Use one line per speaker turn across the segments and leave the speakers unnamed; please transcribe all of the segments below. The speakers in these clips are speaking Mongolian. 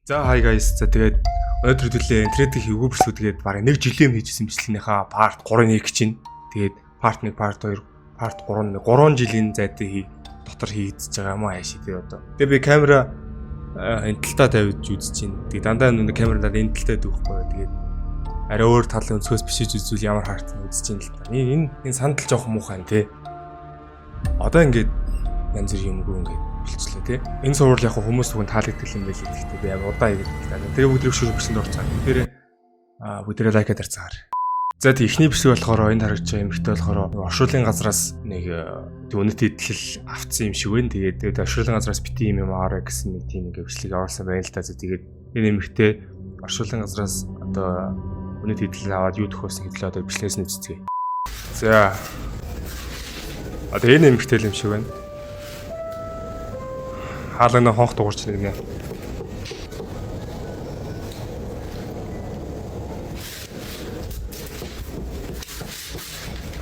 За hi guys. За тэгээд өнөөдөр төлөө интернетийн хөвгөрсүүд тэгээд бараг 1 жилийн хийжсэн бичлэгийнхаа part 3-ыг хийж чинь. Тэгээд part 1, part 2, part 3 жилийн зайтай дотор хийгдэж байгаа юм аа шийдээ одоо. Тэгээд би камера энэ талтаа тавьж үзэж чинь. Тэгээд дандаа нэг камераар энэ талтаа дүүхгүй. Тэгээд арай өөр тал өнцгөөс бишиж үзвэл ямар харагдсан үзэж чинь л та. Энэ сандал жоох муухай юм те. Одоо ингээд янз бүрийн юмгүй ингээд болчихлоо тий. Энэ сурвал яг хүмүүс түгэн таалагддаг юм байл гэхдээ би яг удаа хийгээд байна. Тэгээ бүгд шүүж бичсэн дурцаа. Тэгэхээр бүгдээ лайк хийдэр цаар. За тий эхний бичлэг болохоор энд харагдж байгаа эмэгтэй болохоор оршуулгын газраас нэг үнэт идэл авцсан юм шиг байна. Тэгээд оршуулгын газраас бити юм аараа гэсэн нэг тийм нэг бичлэг авуулсан байна л да. Тэгээд энэ эмэгтэй оршуулгын газраас одоо үнэт идэл аваад юу төхөөсөн хэдлээ одоо бичлэгээс нь үзцгээе. За одоо энэ эмэгтэй юм шиг байна. Хаалганы хонх дуурч нэгнэ.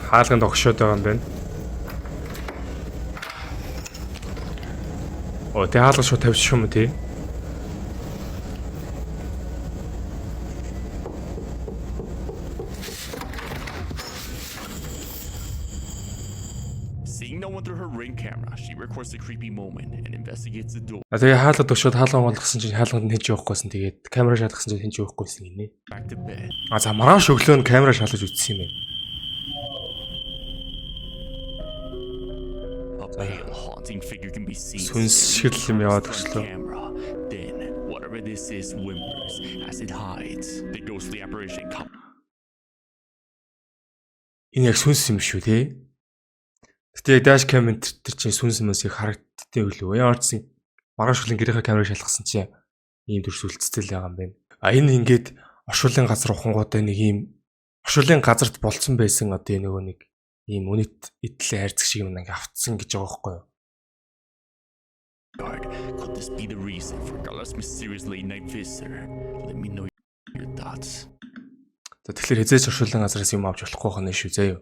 Хаалганд огшоод байгаа юм байна. Тэ хаалга шууд тавьчих юм уу тий? Тэгээ хаалгад өгшөөд хаалган болгосон чинь хаалганд нь хинж явахгүйсэн. Тэгээд камера шалгасан чинь хинж явахгүйсэн гинэ. За маргааш өглөө нь камера шалгаж үзсэн юм байна. Сүнс шиг л юм яваад өгчлөө. Энэ яг сүнс юм шүү те. Гэтэ dash cam тэр чинь сүнс юмсыг харагддээ үлээ. Ямар ч маргааш өглөө гэрийнхээ камерыг шалгасан чинь ийм төрс үлдцэл байгаа юм байна. Энэ ингээд оршуулгын газар ухангуудаа нэг ийм оршуулгын газарт болцсон байсан одоо нөгөө нэг ийм үнэт идэл хайрцаг шиг юм ингээ автсан гэж байгаа байхгүй юу? Could this be the reason for Carlos mysteriously night visitor? Let me know your thoughts. Тэгэхээр хязгаарч оршуулгын газараас юм авч болохгүй хоноо шүү заяа.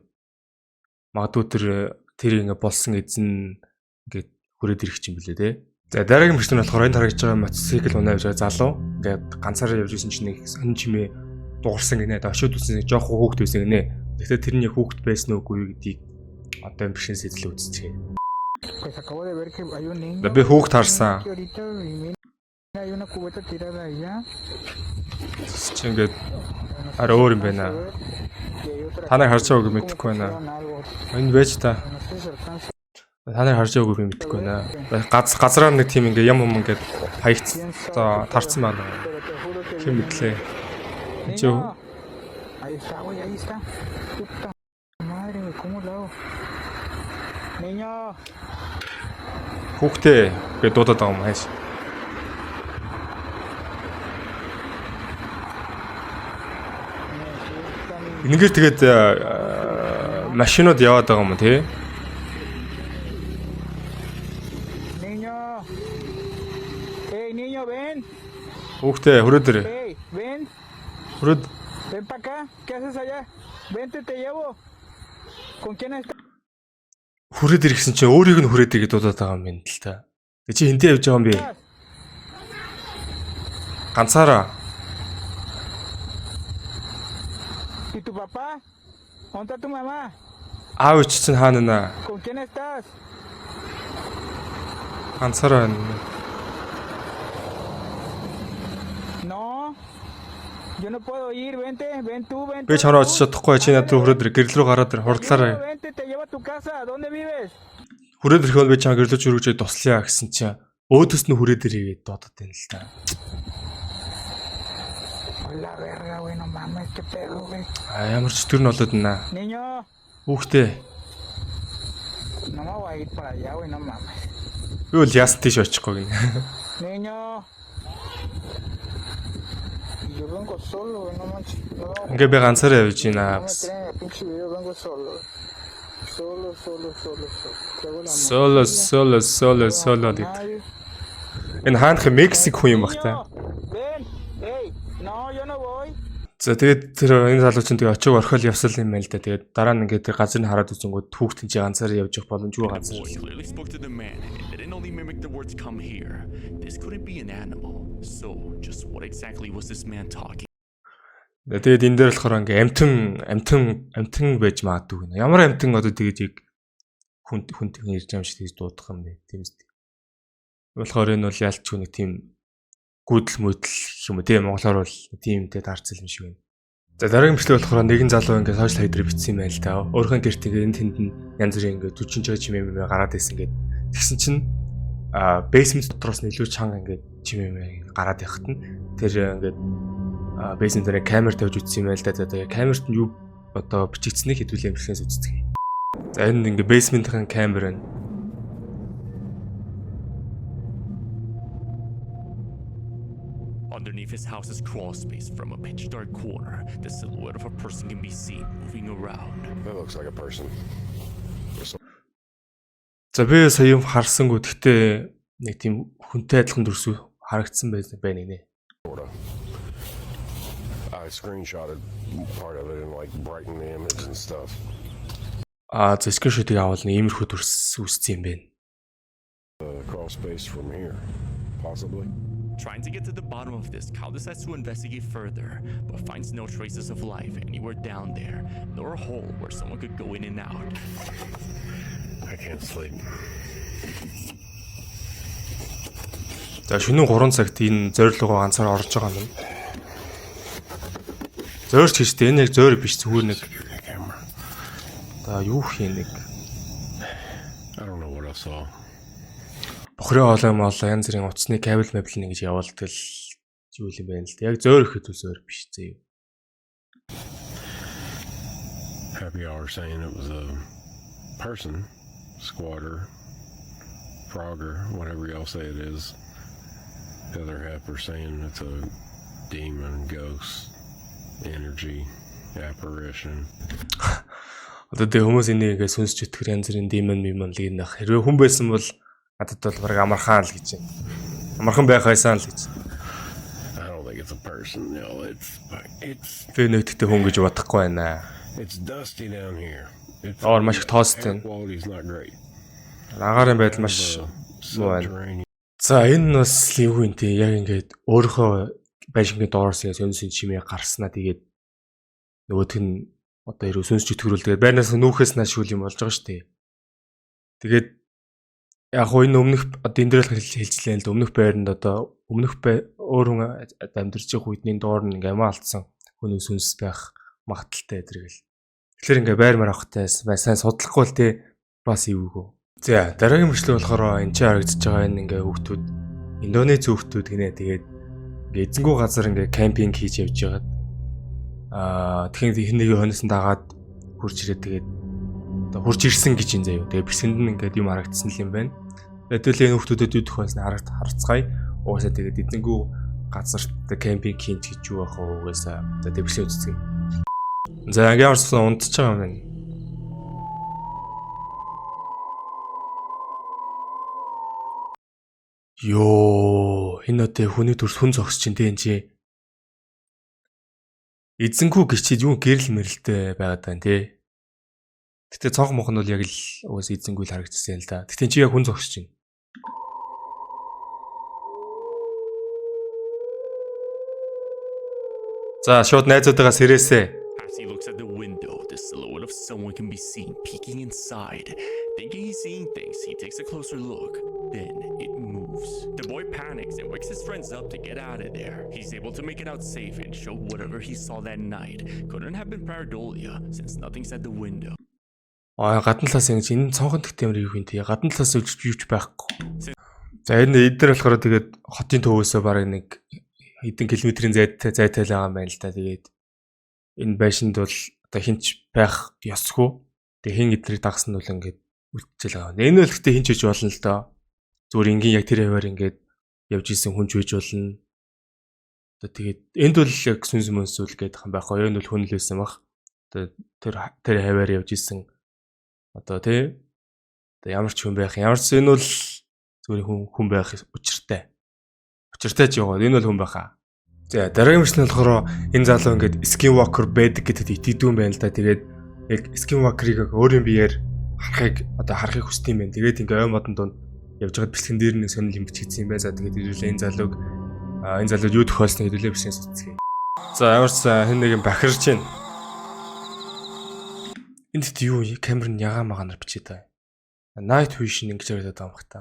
Магадгүй тэр ингээ болсон эзэн ингээд хүрээд ирэх юм билээ те. За дараагийн бичлэг нь болохоор энэ харагдж байгаа мотоцикл унаа явж байгаа залуу ингээд ганцаараа явж исэн чинь нэг сонь чимээ дуурсан гинэ. Очиод үсэн жоох хүүхэд байсан гинэ. Гэхдээ тэр нь хүүхэд байсан уугүй гэдгийг одоо юм бишэн сэтэл үзчихье. Би хүүхэд харсан. Чи ингээд арай өөр юм байна. Та нар харж байгааг мэдэхгүй байна. Энэ байж та. Та нар харж байгааг мэдэхгүй байна. Газраар нэг тийм ингээ юм ингээд хаягц тарцсан байна. Хэм мэдлээ. Чи хүүхдээ гэ дуудаад байгаа юм хайш. Энэгээр тэгээд машинууд яваад байгаа юм тий? Хүүхдээ хүрээд ирээ. Хүрээд. Ven para acá. ¿Qué haces allá? Vente te llevo. ¿Con quién estás? Хүрээд ирсэн чинь өөрийг нь хүрээд ирэхэд дуудаад байгаа юм байна л та. Чи хинтээ явж байгаа юм бэ? Ганцаараа. ¿Y tu papá? ¿Dónde está tu mamá? Аав чинь хаана нэ? ¿Con quién estás? Ганцаараа. No. Yo no puedo ir, vente, ven tú, vente. Би чамраа очиж чадахгүй чи над руу хүрээд ир гэрэл рүү гараад ир хурдлаарай. Vente, te llevo a tu casa. ¿Dónde vives? Хүрээд ирэхэд би чам гэрлөөч өргөжөө туслая гэсэн чи өөдөөс нь хүрээд ирээд дуудаад байна л та. La verga, güey, no mames, qué pedo, güey. Ямар ч төр нь болоод байна. Niño. Хүүхдээ. No me voy a ir para allá, güey, no mames. Би бол яст тийш очихгүй гинэ. Niño. Yo vengo solo, güey, no manches. Ингээ би ганцаараа явж байна. Solo. Энэ хаанх Мексик хүн юм бах та. No, yo no voy. За тэгээд тэр энэ залуу чинь тэгээ очиг орхиол явсал юм байл да. Тэгээд дараа нь ингээд тэр газрыг хараад үзэнгүүт хүүхдэн чи ганцаар явж явах боломжгүй газар.
Clearly spoke to the man and didn't only mimic the words come here. This couldn't be an animal. So, just what exactly was this man talking?
Тэгээд энэ дээр болохоор ингээд амтан байж магадгүй гэнэ. Ямар амтан одоо тэгээд яг хүн ирж юм шиг тийж дуудах юм бэ? Тийм үстэй. Болохоор энэ бол ялчгүй нэг тийм гүйдэл мөдөл юм уу тийм монголоор бол тиймтэй дарцал юм шиг байна. За дараагийн бичлэг болохоор нэгэн залуу ингээд сошиал хайдрыг бичсэн юм байл та. Өөрхөн гэрт ингээд тэнд нь янз бүрийн ингээд 40 чимээ гараад байсан ингээд тэгсэн чинь basement дотроос нь илүү чанга ингээд чимээ гараад явахт нь тэр ингээд basement дээр камер тавьж үзсэн юм байл та. Тэгээ камерт нь юу одоо бичигдсэнийг хэдүүлээ амжилтнаас үздэг. За энэ ингээд basement-ийн камер нь
Underneath his house's crawl space, from a pitch dark corner, the silhouette of a person can be seen moving around.
That looks like a person.
За би сая юм харсангүй гэхдээ нэг тийм хүнтэй адилхан дүрсүү харагдсан байна нэ.
I screenshotted part of it and like brightened the image and stuff.
За скриншотыг авал нэг иймэрхүү дүрс үүссэн юм байна.
Crawl space from here, possibly.
Trying to get to the bottom of this, Kyle decides to investigate further, but finds no traces of life anywhere down there, nor a hole where someone could go in and out.
I can't sleep.
За шөнийн 3 цагт энэ зойр руугаа ганцаар орж байгаа юм. Зойрч гэжтэй энэ яг зойр биш зүгээр нэг. За юу хий нэг.
I don't know what I saw.
Бохрын хоолой янз бүрийн утасны кабель мабл нэг гэж явуулдаг л юу юм бэ л да. Яг зөөр ихэд зөөр биш зөө.
Happy hour saying it was a person, squatter, frogger, whatever y'all say it is. The other half are saying it's a demon, ghost, energy, apparition.
Одоо тэ хүмүүс энийг сонсч итгэр янз бүрийн демон л гинэх. Хэрвээ хүн байсан бол надад бол баг амархан л гэж байна. Амархан байх хайсан л гэж.
I don't think it's a person, no, it's
Би нэгтгэдэг хүн гэж бодохгүй байна.
It's dusty down here. It's
Маш их тоостой.
quality's not great.
Агарын байдал маш муу байна.
Subterranean.
За энэ бас юу юм те яг ингээд өөрийнхөө байшингийн доороос сонсын чимээ гарснаа тэгээд нөгөөх нь одоо хэрэг сонсч итгэрүүл тэгээд байрнаас нүүхээс нааш үл юм болж байгаа шүү дээ. Тэгээд яг хоо энэ өмнөх одоо энэ дээр л хэлжлээ л да өмнөх байранд одоо өөр хүн амьдарч байгаа үедний доор нь ингээ амаа алдсан хүний сүнс байх магадaltaй тэргээл. Тэгэхээр ингээ байр мар авахтай сайн судлахгүй л те бас эвгүй. За дараагийн бичлэг болохоор энэ ч харагдаж байгаа энэ ингээ хүүхдүүд Индонез хүүхдүүд гинэ тэгээд ингээ эзэнгүү газар ингээ кемпинг хийж явж байгаад тэгэхээр нэг хоньсон дагаад хурж ирээд тэгээд одоо хурж ирсэн гэж юм заяа. Тэгээд бисгэнд нь ингээд юм харагдсан л юм байна. Тэгвэл энэ хүүхдүүдэд юу тохиолс нь харцгаая. Угаасаа тэгээд эзэнгүү газарт кемпинг хийж гэж юу байх вэ угаасаа. За тэгээд бичлэг үзье. За ингээ орсон унтж байгаа юм байна. Йоо, энэ одоо хүний дүрс хүн зогсож чинь тэ энэ чи. Эзэнгүү гिचид юу гэрэл мэрэлтэй байгаад байна те. Гэтэ цонх мох нь бол яг л уус эзэнгүү л харагдчихсан л да. Гэтэ чи яг хүн зогсож байна. За шууд найзуудаа сэрээсэ.
As he looks at the window, the silhouette of someone can be seen peeking inside. Thinking he's seeing things, he takes a closer look. Then it moves. The boy panics and wakes his friends up to get out of there. He's able to make it out safe and show whatever he saw that night couldn't have been pareidolia since nothing's at the window.
Гадна талаас ингэж энэ цонхон тэгтэмэр юу юм те. Гадна талаас юуч байхгүй. За энэ эдгээр болохоор тэгээд хотын төвөөсөө бараг нэг хэдэн километрийн зайтай л байгаа юм байна л да. Тэгээд энэ байшинд бол одоо хинч байх ёсгүй. Тэгээ хин эдрийг дагсан нь бол ингээд үлдчихэл байгаа. Энэ бол гэхдээ хинч үж болно л доо. Зүгээр ингийн яг тэр хаваар ингээд явж исэн хүнч үж болно. Одоо тэгээд энд бол яг сүнс мөнсүүл гэдэг юм байхгүй. Энэ бол хүн л байсан баг. Одоо тэр хаваар явж исэн одоо тий. Одоо ямар ч хүн байх. Ямар ч энэ бол зүгээр хүн байх учиртай. Учиртай ч яваа. Энэ бол хүн байхаа. За дараагийн мөрс нь болохоор энэ залуу ингээд Skinwalker байдаг гэдэгт итгэдэггүй юм байна л да. Тэгээд яг Skinwalker-ыг өөрийн биеэр харахыг хүсдэг юм байна. Тэгээд ингээд ой модон донд явж байгаа бичлэгэн дээр нэг сонирхол юм бичигдсэн юм байна. За тэгээд ирүүлээ энэ залууд юу тохиолсныг хэлүүлээ бичсэн сүцгээ. За ямарч хэн нэг юм бахирч байна. Энд юу камер нь ягаа маганаар бичээд байгаа. Night vision ингэж яриад байгаа юм хта.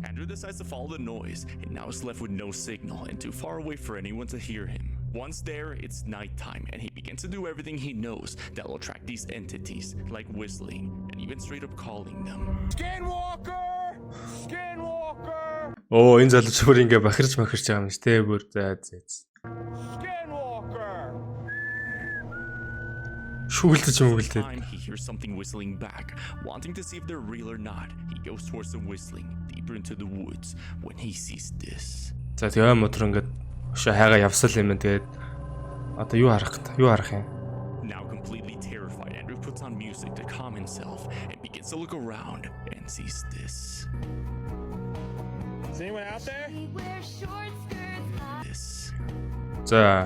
Andrew decides to follow the noise and now is left with no signal and too far away for anyone to hear him. Once there, it's nighttime and he begins to do everything he knows that will attract these entities, like whistling and even straight up calling them.
Skinwalker! Skinwalker!
Оо энэ залуу зүгээр ингээ бахирч байгаа юм шүү дээ бүр за.
Skinwalker!
Шүглдэж юм
Every
гэлдээ.
time he hears something whistling back, wanting to see if they're real or not, he goes towards the whistling, deeper into the woods. When he sees this,
За тэгээ мотор ингээд өшөө хайгаа явсал юм байна. Тэгээд одоо юу харах юм?
now completely terrified, Andrew puts on music to calm himself and begins to look around and sees this.
Is anyone out there?
We wear short skirts high.
This.
За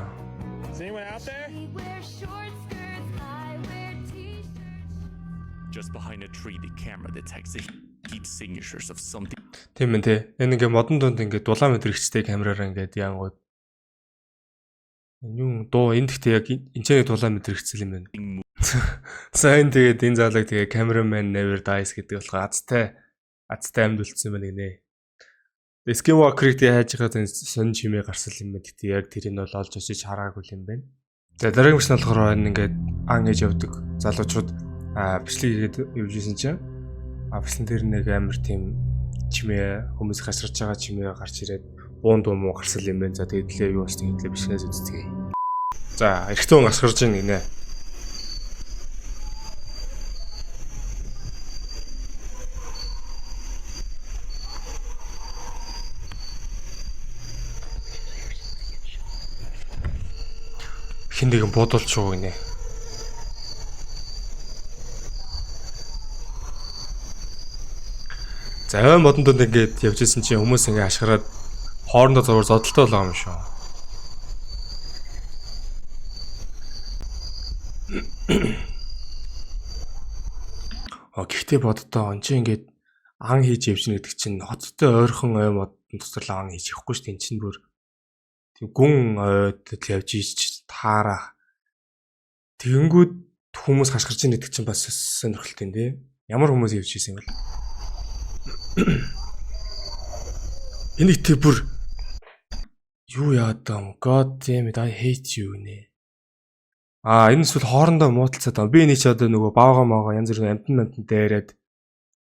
Is anyone out there?
We wear short skirts high. Wear t-shirts.
Just behind a tree, the camera detects the heat signatures of something
тийм ээ те. Энэ ингээ модон донд ингээ дулаан мэдрэгчтэй камераар ингээд яангууд. Юу дуу энд гэхдээ яг энэчний дулаан мэдрэгцэл юм байна. Сайн тэгээд энэ залууг тэгээ cameraman never dies гэдэг болохоор азтай амьд үлдсэн байна гинэ. Skinwalker-ыг тэгээ хайж байгаа сонь чимээ гарсал юм байна. Гэтэ яг тэрийг нь бол олж очиж хараагүй юм байна. За дараагийн мөрс нь болохоор энэ ингээд ан ээж явдаг залуучууд бичлэг хийгээд явж исэн чинь бичлэн дээр нэг амар тийм чимээ хүмүүс хасарч байгаа чимээ гарч ирээд уун дуу муу гарсал юм байна. За тэгээд лээ юу болсныг хэлээ бичлэгээс үзтгий. За эрэгтэй хүн асгарж байна гинэ. Хин нэгэн буудуулж шүү гинэ. За ой модон донд ингээд явж исэн чинь хүмүүс ингээд ашгараад хоорондоо зовор зодолтой болоо юм шүү. Гэхдээ боддоо он чи ингээд ан хийж явж нэгдэг чинь хоттой ойрхон ой модон тусрал ан хийж явахгүй шүү дээ. Энд чинь бүр тийм гүн ойд явж ийж таараа. Тэгэнгүүт хүмүүс хашгирч нэгдэг чинь бас сонирхолтой юм дээ. Ямар хүмүүс явж ийсэн юм бэ? Энэ ихтэй бүр юу яад юм? God damn it, I hate you нэ. Энэ эсвэл хоорондоо муудалцаад байгаа. Би энийг ч одоо нөгөө баага янз бүрийн амтан дээрээд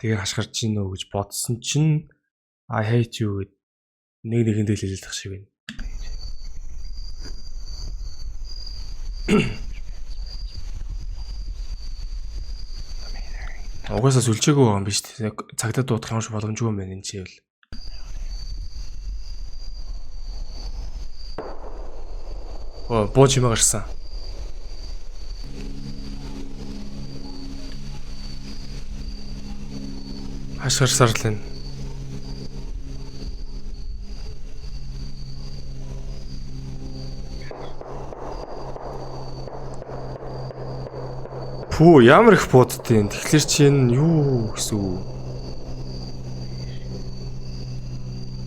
тэгээ хашгирч ийн нөө гэж бодсон чинь I hate you гэд нэгэндээ хэлэлдэх шиг байна. Угаасаа сүлжээгүй байгаа юм биш үү? Цагдаа дуудах юм шиг боломжгүй юм байна энэ чинь. Бууж юм гарсан. Хашгирсаар л энэ. Пүү ямар их буудтыг. Тэгэхээр чинь юу гэсэн үг?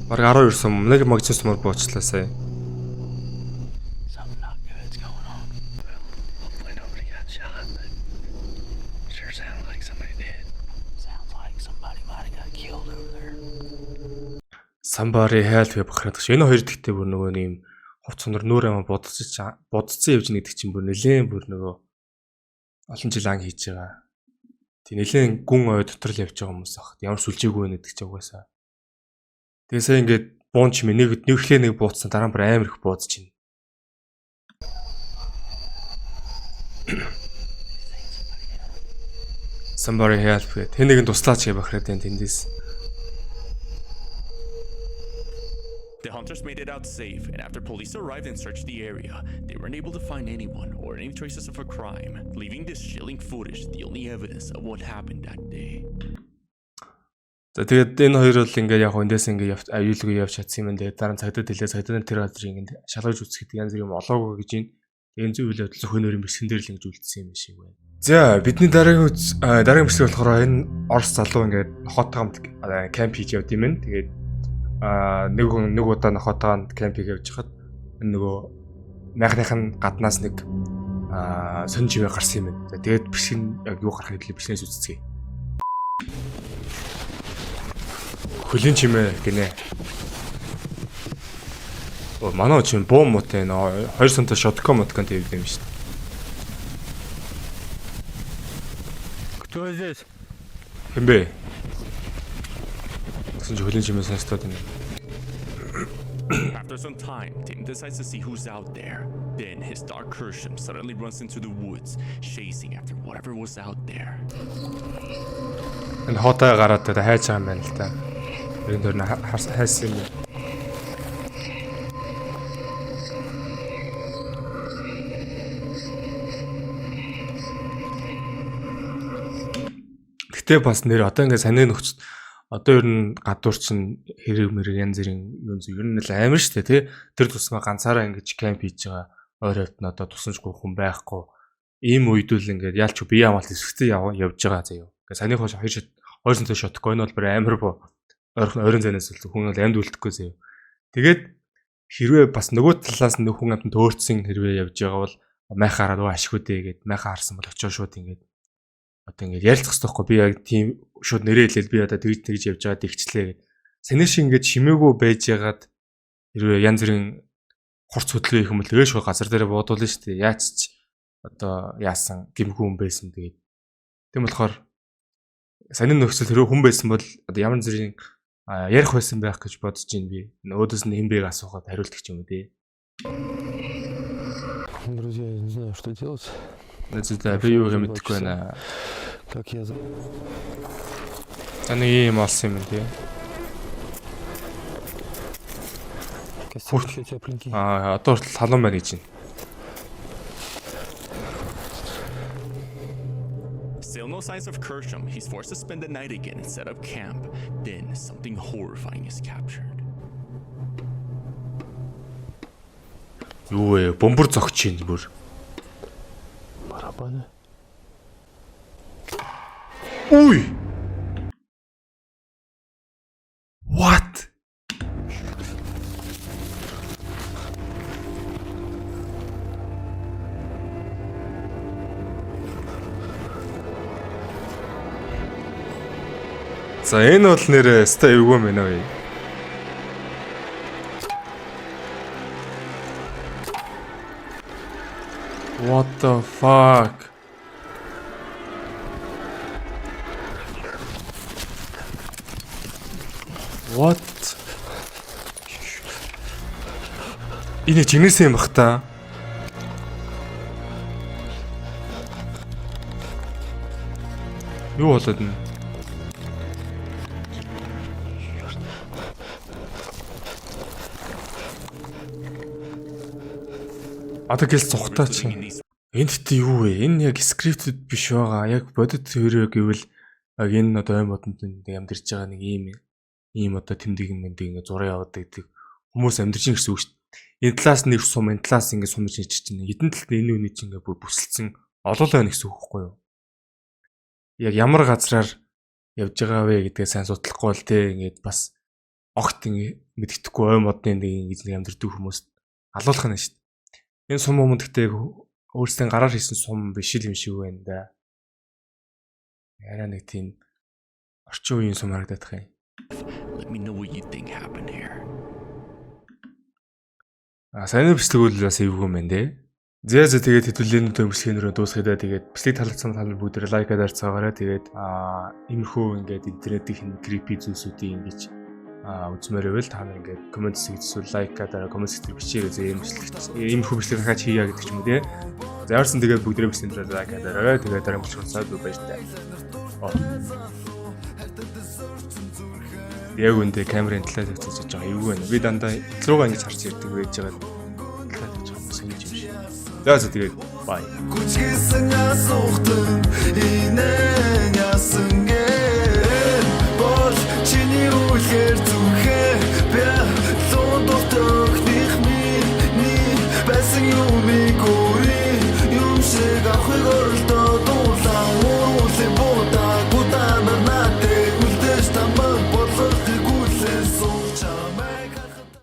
Бараг 12 сум нэг магазин сумаар буучлаа сая.
Something not good's going on. Well, hopefully nobody got shot, but sure sounds like somebody did. Sounds like somebody might have got killed over there.
Somebody help гэх бахараад гэж. Энэ хоёр дэгтээ бүр нөгөө нэм хувц сонор нүүр ама будцсан явж нэгдэг чинь бүр нэлээд бүр нөгөө олон жил ан хийж байгаа. Тэг нэлээд гүн ой дотор л явж байгаа хүмүүс ах. Ямар сүлжээгүй нэдэг ч угаасаа. Тэгээсээ ингээд буунч мэ нэг бууцсан дараа нь бүр амар их буудаж чинь. Somebody help гэх. Тэ нэгэн туслаач гэх бахараад энэ тэндээс.
The hunters made it out safe, and after police arrived and searched the area, they weren't able to find anyone or any traces of a crime, leaving this chilling footage the only evidence of what happened that day.
За тэгээд энэ хоёр бол ингээд яг эндээс ингээд аюулгүй явж чадсан юм. Тэгээд дараа нь цагдаад хэлээ цагдаад тэр газрыг ингээд шалгаж үзэхэд янз бүр юм олоогүй гэж юм. Энэ зүйл явдал зөвхөн өөрийн бэлтгэн дээр л ингэж үлдсэн юм шиг байна. За бидний дараагийн бүсгүй болохоор энэ Орос залуу ингээд нохотойгоо кемп хийж явд юм байна. Тэгээд нэг удаа нохотойгоо кемп хийж явж хахад нөгөө майхныхын гаднаас нэг сонь живэ гарсан юм байна. За тэгээд бишгэн яг юу гарах хэлээ бишгэнээс үзцгээе. Хөлийн чимээ гинэ. Манай чинь бом муутай нөө 2 сантаа шотком моткон тийм юм шүү дээ.
Кто здесь?
Хэмбэ. Гэсэн чинь хөлийн чимээ сонстоод байна.
After some time, Tim decides to see who's out there. Then his dog Kersham suddenly runs into the woods, chasing after whatever was out there.
Энэ хотоо гараад та хайж байгаа юм байна л та. Энэ дөр нь хайсан юм. Гэтэ бас нэр одоо ингээд саний нөхцөд одоо ер нь гадуур чинь хэрэг мэрэг янз бүрийн юм зү ер нь л амар штэ тий. Тэр тусмаа ганцаараа ингэж кемп хийж байгаа ойр хавьд нь одоо тусамжгүй хүн байхгүй. Ийм үедүүл ингээд ялч бие хамгаалт эсвэгтэй явж байгаа заяа. Ингээд саний хоош хоёр сантаа шотгүй нь бол бүр амар бо. Ойрын зайнаас л хүн бол амьд үлдэхгүй заяа. Тэгээд хэрвээ бас нөгөө талаас нь хүн амтнд төөрцсөн хэрвээ явж байгаа бол майхаараа нөгөө ашиг үдээ гээд майхаа харсан бол очоо шууд ингээд одоо ингээд ярилцах хэрэгтэй байхгүй би яг тийм шууд нэрээ хэлээд би одоо тэгж явж байгаад игчлээ гэд. Саний шиг ингээд шимээгүй байж ягаад хэрвээ янз бүрийн хурц хөдлөө их юм бол өөш газар дээр буудуулна шүү дээ. Яач ч одоо яасан гимхүү хүн байсан тэгээд. Тийм болохоор саний нөхцөл хэрвээ хүн байсан бол одоо ямар зэрийн ярих байсан байх гэж бодож байна би. Өөдөөс нь хэмбэг асуухад хариулт гэж юм үү дээ.
Друзья, я не знаю, что делать.
Нэзээ би юу юм мэдэхгүй байна.
Как я...
Таны юм олсон юм тий.
Костюм еще тепленький.
Одоо хүртэл халуун байна гэж байна.
Still no signs of Kersham. He's forced to spend the night again and set up camp. Then something horrifying is captured.
Юу вэ? Бомбор зогч юм бүр.
Барабаны.
Уй. What? За энэ бол нэрээ ста эвгүй мэн үү? What the fuck? What? Энэ чинээсээ юм бах та. Юу болоод нь? Одоо гэл цухтаа чи. Энд тэ юу вэ? Энэ яг скриптд биш байгаа. Яг бодит теори гэвэл яг энэ одоо ой модонд амьдарч байгаа нэг ийм одоо тэмдэг юм ингээ зураа яваад байдаг. Хүмүүс амьдарч ин гэсэн үг шүү дээ. Энэ талаас нэг сум, энэ талаас ингээ сум хийж чинь. Эдэн талд энэ үний чинь ингээ бүр бүсэлсэн олоолаа байна гэсэн үг байхгүй юу? Яг ямар газраар явж байгаа вэ гэдгээ сайн судлахгүй л те ингээд бас огт ингээ мэддэхгүй ой модны нэг амьдардаг хүмүүст алуулах нь шүү дээ. Энэ сум өмнө гэхдээ өөрсдийн гараар хийсэн сум биш юм шиг байна да. Яраа нэг тийм орчин үеийн сум харагдах юм.
Let me know what you think happened here.
Сайн бичлэг бол бас эвгүй юм байна те. Зээ тэгээд хэдүүлэн төмөсгөнөрөө дуусгая тэгээд бичлэг таалагдсан та нар бүгд лайкаад арцгаагаарай тэгээд иймэрхүү ингээд интернетийн creepy зүйлсүүдийн ингэж үзмээр байвал та нар ингээд комент хийсэн лайкаад комент бичээрэй иймэрхүү бичлэг хаач хийя гэдэг ч юм уу те. За яарсан тэгээд бүгдээ бичлэг лайкаад арай тэгээд дараа бичлэг цаад баяртай. Яг үндэ камерын талаас үзэж байгаа юу вэ? Би дандаа руугаа ингэж харж ирдэг байж байгаа. Талаас гэж юм шиг. За тэгээд бай.
Күчгсэн асуухтан инэн ясан гээ. Бош Миний үлээр зүхээ би